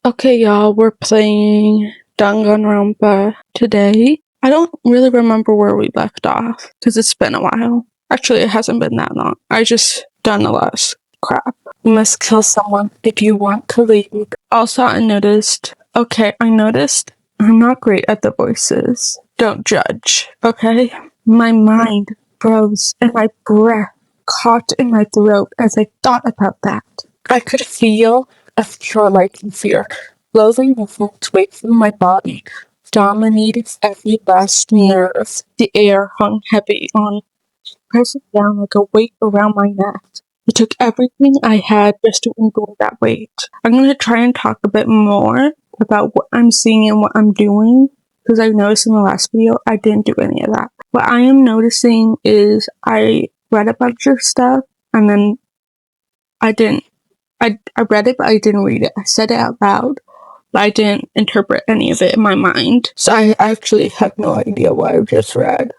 Okay, y'all, we're playing danganronpa today. I don't really remember where we left off, because it's been a while. Actually, it hasn't been that long. I just done a lot of crap. You must kill someone if you want to leave. Also, I noticed I'm not great at the voices. Don't judge, okay? My mind froze and my breath caught in my throat as I thought about that. I could feel a paralyzing fear slowly moving its way through my body, dominating every last nerve. The air hung heavy on, pressing down like a weight around my neck. It took everything I had just to endure that weight. I'm going to try and talk a bit more about what I'm seeing and what I'm doing, because I noticed in the last video I didn't do any of that. What I am noticing is I read a bunch of stuff and then I read it, but I didn't read it. I said it out loud, but I didn't interpret any of it in my mind. So I actually have no idea what I just read.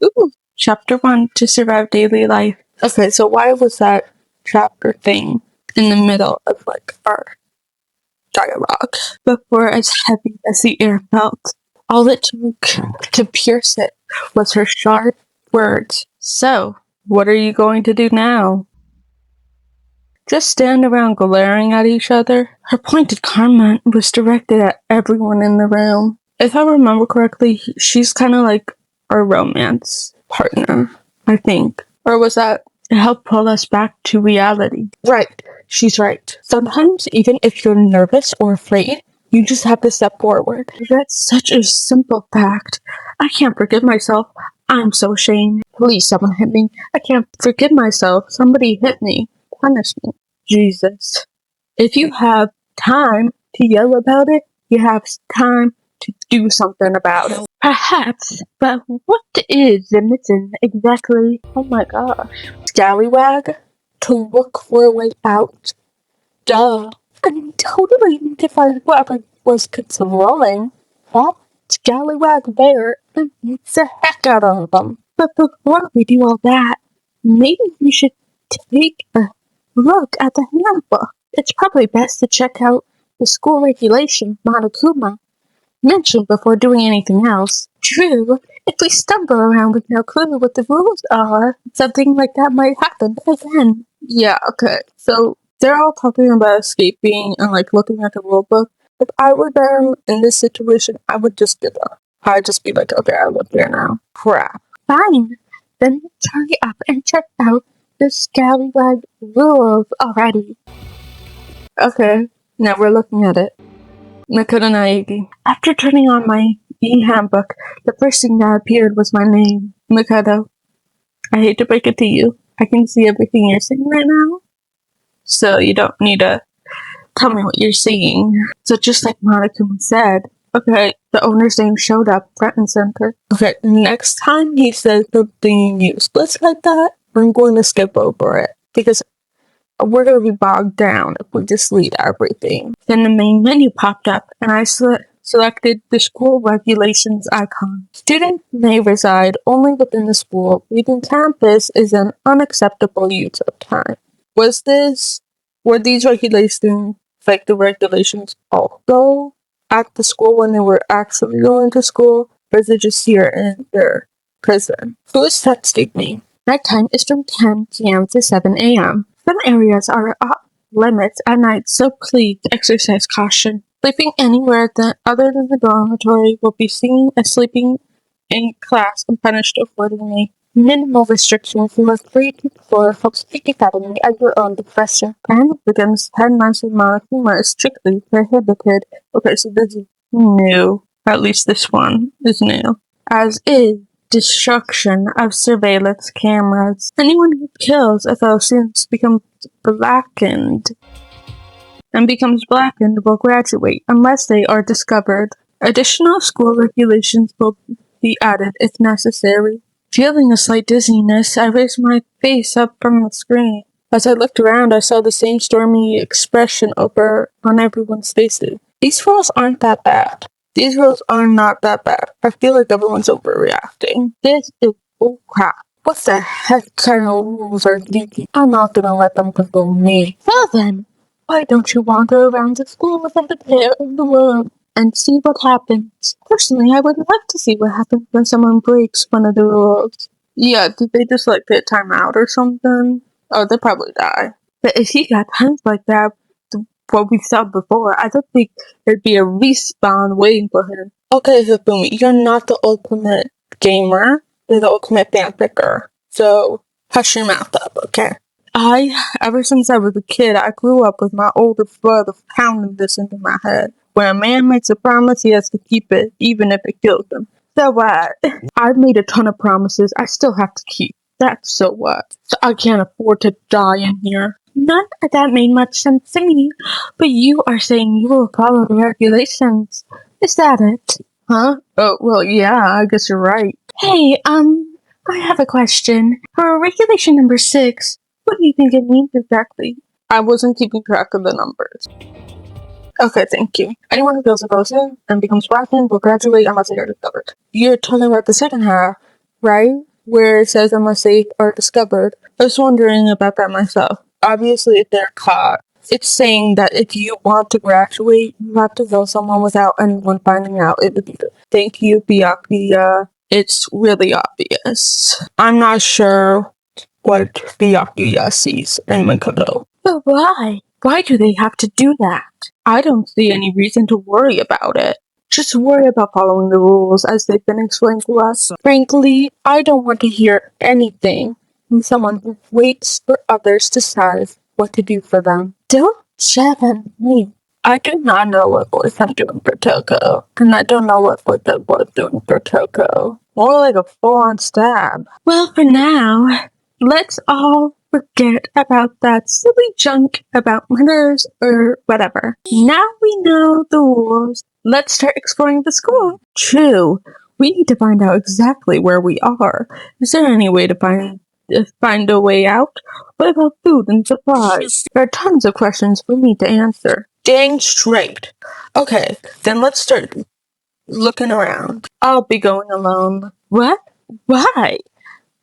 Ooh, chapter 1, to survive daily life. Okay, so why was that chapter thing in the middle of our dialogue? Before as heavy as the air felt, all it took to pierce it was her sharp words. So, what are you going to do now? Just stand around glaring at each other? Her pointed comment was directed at everyone in the room. If I remember correctly, she's kind of like our romance partner, I think. Or was that it helped pull us back to reality? Right, she's right. Sometimes, even if you're nervous or afraid, you just have to step forward. That's such a simple fact. I can't forgive myself. I'm so ashamed. Please, someone hit me. I can't forgive myself. Somebody hit me. Punish me. Jesus. If you have time to yell about it, you have time to do something about it. Perhaps, but what is the mission exactly? Oh my gosh. Scallywag? To look for a way out? Duh. I totally need to find whoever was controlling that scallywag there and beats the heck out of them. But before we do all that, maybe we should take a look at the handbook. It's probably best to check out the school regulation Monokuma mentioned before doing anything else. True, if we stumble around with no clue what the rules are, something like that might happen again. Yeah, okay. So they're all talking about escaping and looking at the rule book. If I were them in this situation, I would just give up. I'd just be like, okay, I live here now. Crap. Fine. Then hurry up and check out the scallywag rules already. Okay, now we're looking at it. Makoto Naegi. After turning on my e-handbook, the first thing that appeared was my name, Makoto. I hate to break it to you. I can see everything you're seeing right now, so you don't need to tell me what you're seeing. So just like Monokuma said, okay, the owner's name showed up front and center. Okay, next time he says something useless like that, I'm going to skip over it, because we're going to be bogged down if we just read everything. Then the main menu popped up, and I selected the school regulations icon. Students may reside only within the school. Leaving campus is an unacceptable use of time. Were these regulations like the regulations also at the school when they were actually going to school? Or is it just here in their prison? Who is texting me? Nighttime is from 10 p.m. to 7 a.m. Some areas are off limits at night, so please exercise caution. Sleeping anywhere other than the dormitory will be seen as sleeping in class and punished accordingly. Minimal restrictions. You are free to explore Hope's Peak Academy at your own discretion. And against headmaster Monokuma is strictly prohibited. Okay, so this is new. At least this one is new. As is destruction of surveillance cameras. Anyone who kills a fellow student becomes blackened will graduate unless they are discovered. Additional school regulations will be added if necessary. Feeling a slight dizziness, I raised my face up from the screen. As I looked around, I saw the same stormy expression on everyone's faces. These rules aren't that bad. These rules are not that bad. I feel like everyone's overreacting. This is bullcrap. What the heck kind of rules are these? I'm not gonna let them control me. Well then, Why don't you wander around the school with a pair of the world and see what happens? Personally, I would like to see what happens when someone breaks one of the rules. Yeah, did they just like get time out or something? Oh, they probably die. But if he got punched like that, what we saw before, I don't think there'd be a respawn waiting for him. Okay, Hifumi, you're not the ultimate gamer. You're the ultimate fanficker. So, hush your mouth up, okay? Ever since I was a kid, I grew up with my older brother pounding this into my head. When a man makes a promise, he has to keep it, even if it kills him. So what? I've made a ton of promises I still have to keep. That's so what? So I can't afford to die in here. None of that made much sense to me. But you are saying you will follow the regulations. Is that it? Huh? Oh, well, yeah, I guess you're right. Hey, I have a question. For regulation number 6, what do you think it means exactly? I wasn't keeping track of the numbers. Okay, thank you. Anyone who feels impulsive and becomes pregnant will graduate unless they are discovered. You're talking about the second half, right? Where it says unless they are discovered. I was wondering about that myself. Obviously, if they're caught, it's saying that if you want to graduate, you have to kill someone without anyone finding out. It would be good. Thank you, Byakuya. It's really obvious. I'm not sure what Byakuya sees in Makoto. But why? Why do they have to do that? I don't see any reason to worry about it. Just worry about following the rules as they've been explained to us. Frankly, I don't want to hear anything from someone who waits for others to decide what to do for them. Don't jab at me. I do not know what voice I'm doing for Toko, and I don't know what voice I was doing for Toko. More like a full-on stab. Well, for now, let's all forget about that silly junk about winners or whatever. Now we know the rules. Let's start exploring the school. True. We need to find out exactly where we are. Is there any way to find a way out? What about food and supplies? There are tons of questions for me to answer. Dang straight. Okay, then let's start looking around. I'll be going alone. What? Why?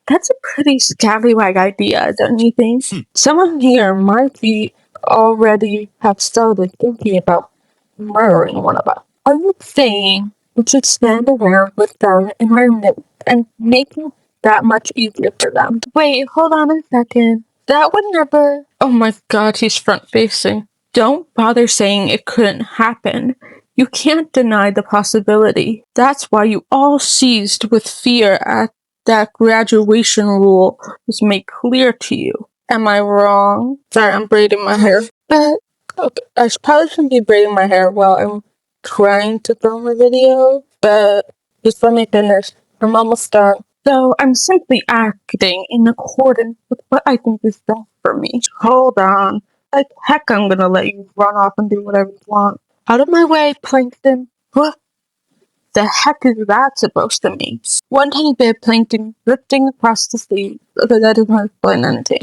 That's a pretty scallywag idea, don't you think? Someone here might be already have started thinking about murdering one of us. Are you saying we should stand around with them and making that much easier for them? Wait, hold on a second. That would never... Oh my god, he's front-facing. Don't bother saying it couldn't happen. You can't deny the possibility. That's why you all seized with fear at that graduation rule was made clear to you. Am I wrong? Sorry, I'm braiding my hair. But okay, I probably shouldn't be braiding my hair while I'm trying to film a video, but just let me finish. I'm almost done. So I'm simply acting in accordance with what I think is best for me. Hold on. Like heck, I'm gonna let you run off and do whatever you want. Out of my way, Plankton. What the heck is that supposed to mean? One tiny bit of plankton drifting across the sea. Okay, that doesn't explain anything.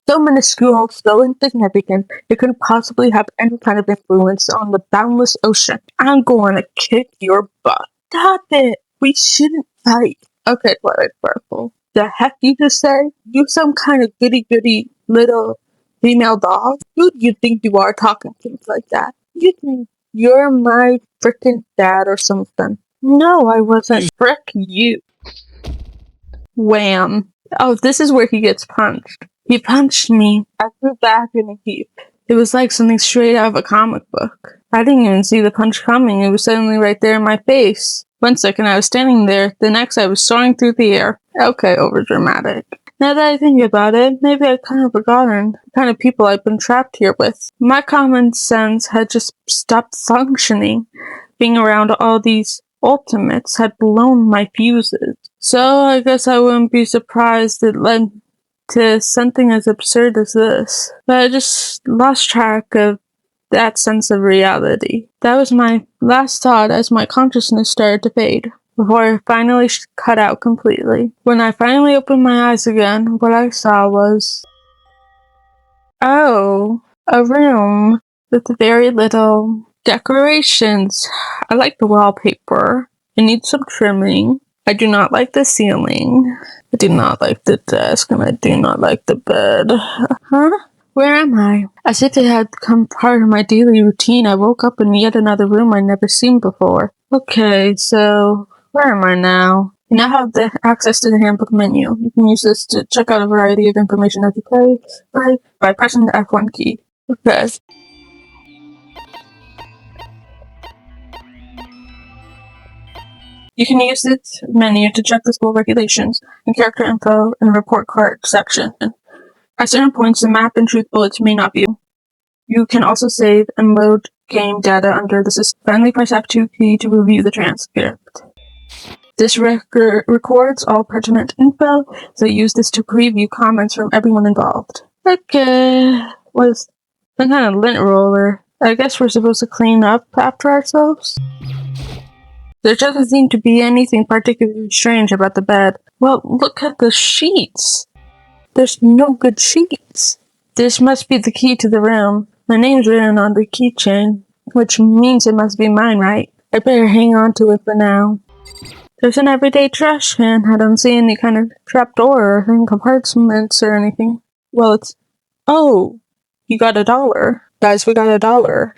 So minuscule, so insignificant, it couldn't possibly have any kind of influence on the boundless ocean. I'm going to kick your butt. Stop it! We shouldn't fight. Okay, Twilight Sparkle. The heck you just say? You some kind of goody-goody little female dog? Who do you think you are talking things like that? You think you're my frickin' dad or something? No, I wasn't. Frick you. Wham. Oh, this is where he gets punched. He punched me. I threw back in a heap. It was like something straight out of a comic book. I didn't even see the punch coming. It was suddenly right there in my face. One second I was standing there, the next I was soaring through the air. Okay, overdramatic. Now that I think about it, maybe I've kind of forgotten the kind of people I've been trapped here with. My common sense had just stopped functioning. Being around all these ultimates had blown my fuses. So I guess I wouldn't be surprised it led to something as absurd as this. But I just lost track of that sense of reality. That was my last thought as my consciousness started to fade, before I finally cut out completely. When I finally opened my eyes again, what I saw was... oh, a room with very little decorations. I like the wallpaper. It needs some trimming. I do not like the ceiling. I do not like the desk, and I do not like the bed. Huh? Where am I? As if it had become part of my daily routine, I woke up in yet another room I'd never seen before. Okay, so where am I now? You now have the access to the handbook menu. You can use this to check out a variety of information as you play, right, by pressing the F1 key. Okay. You can use this menu to check the school regulations and character info in the report card section. At certain points, the map and truth bullets may not be. You can also save and load game data under the system. Finally, press F2 key to review the transcript. This records all pertinent info, so use this to preview comments from everyone involved. Okay, was some kind of lint roller. I guess we're supposed to clean up after ourselves? There doesn't seem to be anything particularly strange about the bed. Well, look at the sheets. There's no good sheets. This must be the key to the room. My name's written on the keychain, which means it must be mine, right? I better hang on to it for now. There's an everyday trash can. I don't see any kind of trapdoor or compartments or anything. Well, it's... Oh! You got $1. Guys, we got $1.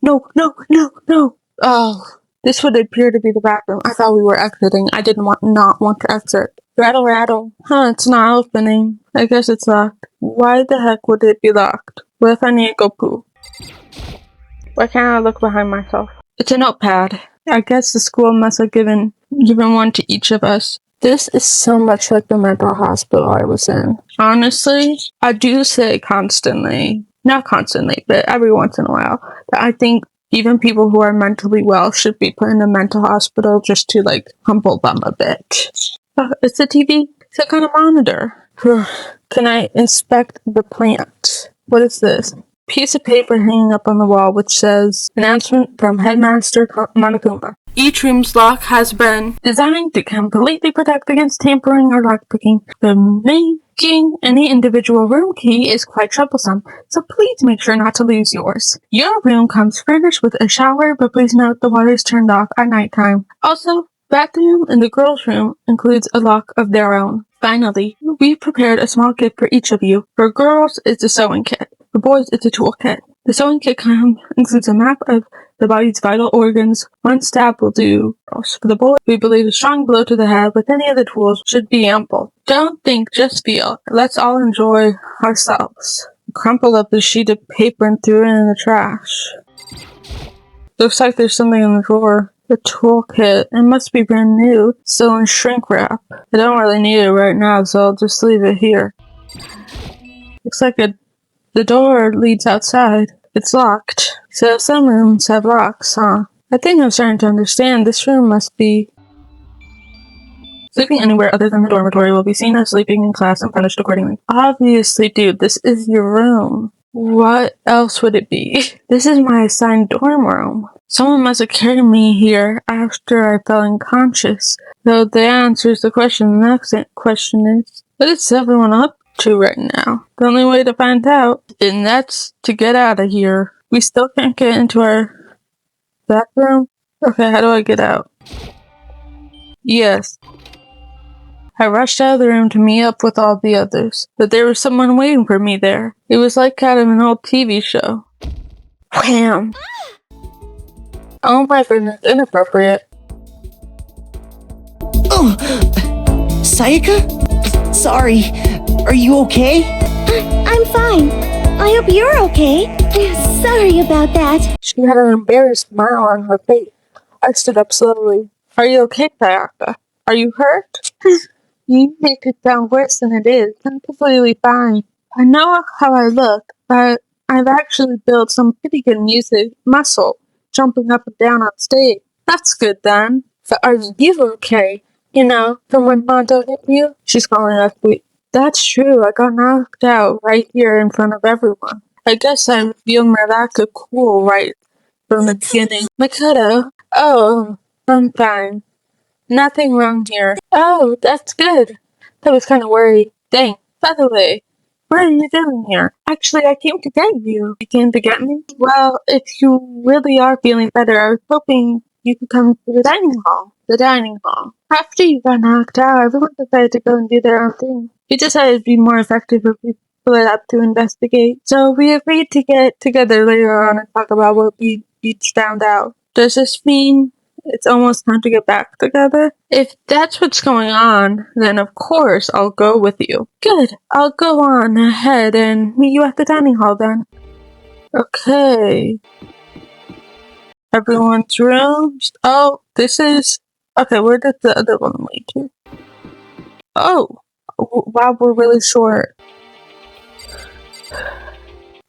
No! Oh, this would appear to be the bathroom. I thought we were exiting. I did not want to exit. Rattle, rattle. Huh, it's not opening. I guess it's locked. Why the heck would it be locked? What if I need to go poo? Why can't I look behind myself? It's a notepad. I guess the school must have given one to each of us. This is so much like the mental hospital I was in. Honestly, I do say constantly, not constantly, but every once in a while, that I think even people who are mentally well should be put in a mental hospital just to, like, humble them a bit. It's a TV. It's a kind of monitor. Can I inspect the plant? What is this? Piece of paper hanging up on the wall which says, announcement from Headmaster Monokuma. Each room's lock has been designed to completely protect against tampering or lockpicking, but making any individual room key is quite troublesome, so please make sure not to lose yours. Your room comes furnished with a shower, but please note the water is turned off at nighttime. Also, bathroom in the girls' room includes a lock of their own. Finally, we've prepared a small kit for each of you. For girls, it's a sewing kit. For boys, it's a tool kit. The sewing kit includes a map of the body's vital organs. One stab will do. For the boy, we believe a strong blow to the head with any of the tools should be ample. Don't think, just feel. Let's all enjoy ourselves. Crumpled up the sheet of paper and threw it in the trash. Looks like there's something in the drawer. The toolkit. It must be brand new, still in shrink wrap. I don't really need it right now, so I'll just leave it here. Looks like the door leads outside. It's locked. So some rooms have locks, huh? I think I'm starting to understand. This room must be... Sleeping anywhere other than the dormitory will be seen as sleeping in class and punished accordingly. Obviously, dude, this is your room. What else would it be? This is my assigned dorm room. Someone must have carried me here after I fell unconscious. Though the answer to the question, the next question is, what is everyone up to right now? The only way to find out, and that's to get out of here. We still can't get into our bathroom? Okay, how do I get out? Yes. I rushed out of the room to meet up with all the others, but there was someone waiting for me there. It was like out of an old TV show. Wham! Oh my goodness, inappropriate. Oh! Sayaka? Sorry. Are you okay? I'm fine. I hope you're okay. Sorry about that. She had an embarrassed smile on her face. I stood up slowly. Are you okay, Sayaka? Are you hurt? You make it sound worse than it is. I'm completely fine. I know how I look, but I've actually built some pretty good music muscle, jumping up and down on stage. That's good then. But are you okay? You know, from when Mondo hit you? She's calling us sweet. That's true. I got knocked out right here in front of everyone. I guess I feel my lack of cool right from the beginning. Makoto. Oh, I'm fine. Nothing wrong here. Oh, that's good. I was kind of worried. Dang. By the way, what are you doing here? Actually, I came to get you. You came to get me? Well, if you really are feeling better, I was hoping you could come to the dining hall. The dining hall. After you got knocked out, everyone decided to go and do their own thing. We decided it'd be more effective if we split up to investigate. So we agreed to get together later on and talk about what we each found out. Does this mean it's almost time to get back together? If that's what's going on, then of course I'll go with you. Good. I'll go on ahead and meet you at the dining hall then. Okay. Everyone's rooms. Oh, this is... Okay, where did the other one lead to? Oh. Wow, we're really short.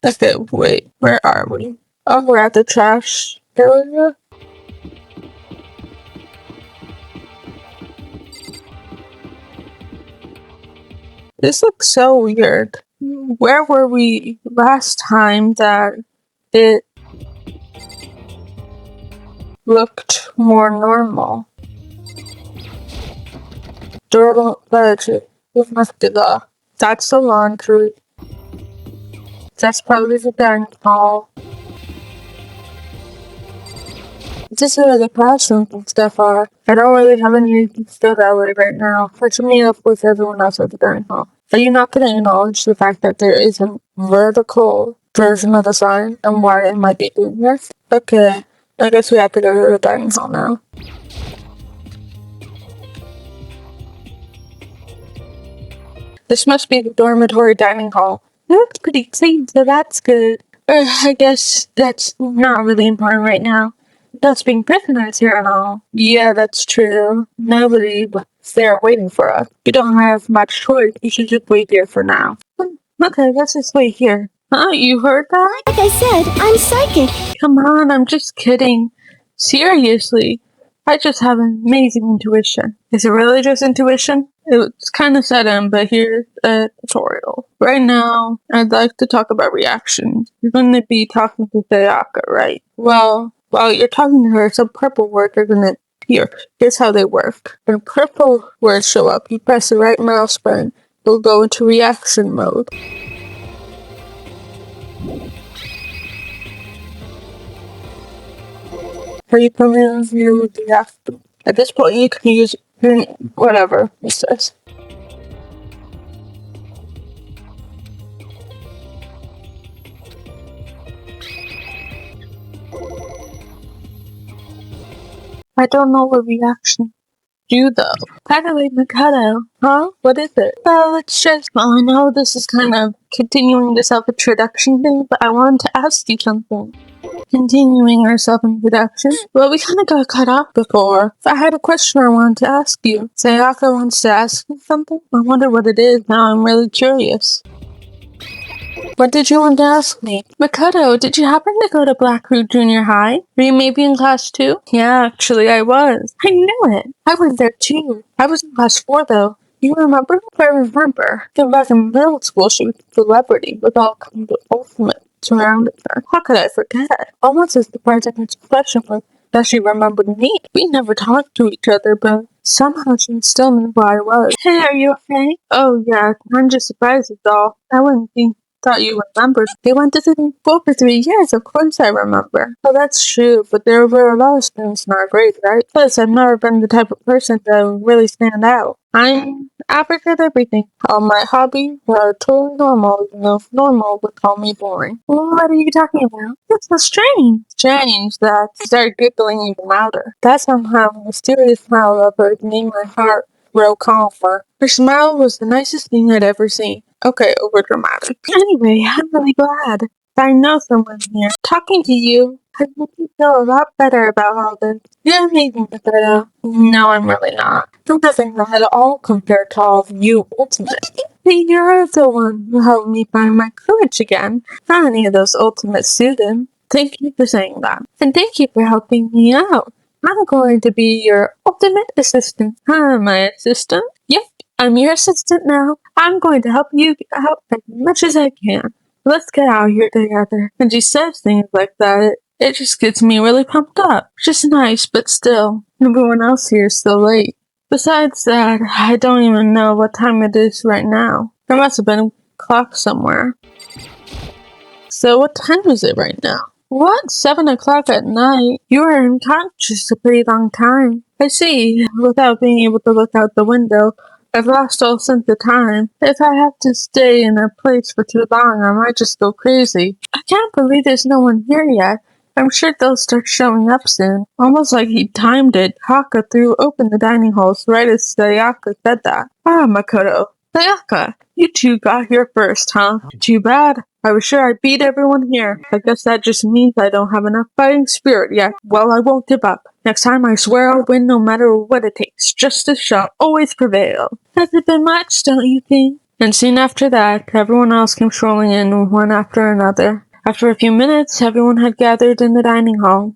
Okay, wait. Where are we? Oh, we're at the trash area? This looks so weird. Where were we last time that it looked more normal? Durable budget. That's the laundry. That's probably the dining hall. This is where the classrooms and stuff are. I don't really have any reason to feel that way right now. Let's meet up with everyone else at the dining hall. Are you not going to acknowledge the fact that there is a vertical version of the sign and why it might be doing this? Okay, I guess we have to go to the dining hall now. This must be the dormitory dining hall. It looks pretty clean, so that's good. I guess that's not really important right now. Us being prisoners here and all. Yeah, that's true. Nobody was there waiting for us. We don't have much choice. We should just wait here for now. Okay, let's just wait here. Huh? You heard that? Like I said, I'm psychic. Come on, I'm just kidding. Seriously. I just have an amazing intuition. Is it really just intuition? It's kind of sudden, but here's a tutorial. Right now, I'd like to talk about reactions. You're going to be talking to Sayaka, right? Well, while you're talking to her, some purple words are going to appear. Here's how they work. When purple words show up, you press the right mouse button. It'll go into reaction mode. Are you familiar with the reaction? At this point, you can use whatever it says. I don't know what reaction do though. By the way, Makoto, huh? What is it? Well, I know this is kind of continuing the self-introduction thing, but I wanted to ask you something. Continuing our self-introduction? Well, we kind of got cut off before. If I had a question I wanted to ask you. Sayaka wants to ask me something? I wonder what it is. Now I'm really curious. What did you want to ask me? Makoto, did you happen to go to Blackroot Junior High? Were you maybe in class 2? Yeah, actually I was. I knew it. I was there too. I was in class 4 though. You remember? I remember. Back in middle school, she was a celebrity with all kinds of ultimate surrounding her. How could I forget? Almost as surprising as expression was that she remembered me. We never talked to each other, but somehow she still knew who I was. Hey, are you okay? Oh yeah, I'm just surprised at all. I wouldn't think thought you remembered. We went to the same school for 3 years, of course I remember. Well, that's true, but there were a lot of students in our grade, right? Plus, I've never been the type of person to really stand out. I'm average at everything. All my hobbies are totally normal, even though normal would call me boring. What are you talking about? That's so strange. Strange that she started giggling even louder. That somehow a mysterious smile of hers made my heart grow calmer. Her smile was the nicest thing I'd ever seen. Okay, overdramatic. Anyway, I'm really glad that I know someone here. Talking to you has made me feel a lot better about all this. You're amazing, Makoto. No, I'm really not. I'm nothing at all compared to all of you ultimate. But you're the one who helped me find my courage again. Not any of those ultimate students. Thank you for saying that. And thank you for helping me out. I'm going to be your ultimate assistant. My assistant? Yep, I'm your assistant now. I'm going to help you out as much as I can. Let's get out here together. And she says things like that. It just gets me really pumped up. Just nice, but still, everyone else here is still late. Besides that, I don't even know what time it is right now. There must have been a clock somewhere. So what time is it right now? What? 7 o'clock at night? You were unconscious a pretty long time. I see. Without being able to look out the window, I've lost all sense of time. If I have to stay in a place for too long, I might just go crazy. I can't believe there's no one here yet. I'm sure they'll start showing up soon. Almost like he timed it. Haka threw open the dining halls right as Sayaka said that. Ah, Makoto. Sayaka, you two got here first, huh? Too bad. I was sure I beat everyone here. I guess that just means I don't have enough fighting spirit yet. Well, I won't give up. Next time I swear I'll win no matter what it takes. Justice shall always prevail. Has it been much, don't you think? And soon after that, everyone else came strolling in one after another. After a few minutes, everyone had gathered in the dining hall.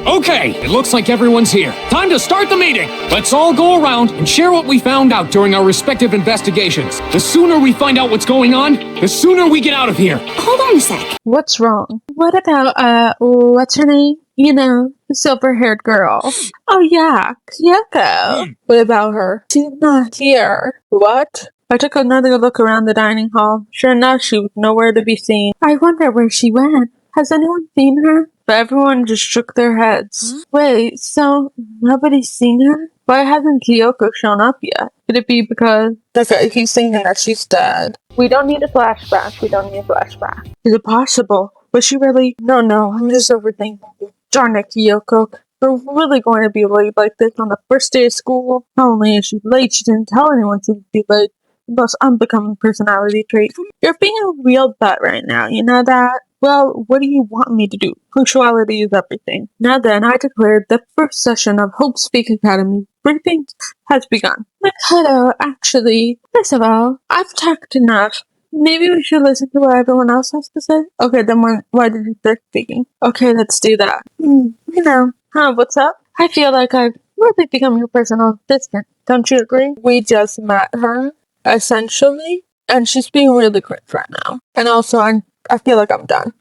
Okay, it looks like everyone's here. Time to start the meeting! Let's all go around and share what we found out during our respective investigations. The sooner we find out what's going on, the sooner we get out of here. Hold on a sec. What's wrong? What about, what's her name? You know, the silver-haired girl. Oh yeah, Kyoko. What about her? She's not here. What? I took another look around the dining hall. Sure enough, she was nowhere to be seen. I wonder where she went. Has anyone seen her? But everyone just shook their heads. Wait, so nobody's seen her? Why hasn't Kyoko shown up yet? Could it be because... Okay, he's thinking that she's dead. We don't need a flashback. Is it possible? Was she really... No, I'm just overthinking. Darn it, Kyoko. We're really going to be late like this on the first day of school? Not only is she late, she didn't tell anyone she would be late. The most unbecoming personality trait. You're being a real butt right now, you know that? Well, what do you want me to do? Punctuality is everything. Now then, I declare the first session of Hope Speak Academy briefing has begun. Makoto, actually, first of all, I've talked enough. Maybe we should listen to what everyone else has to say? Okay, then why did you start speaking? Okay, let's do that. What's up? I feel like I've really become your personal assistant. Don't you agree? We just met her, essentially, and she's being really cringe right now. And also, I feel like I'm done.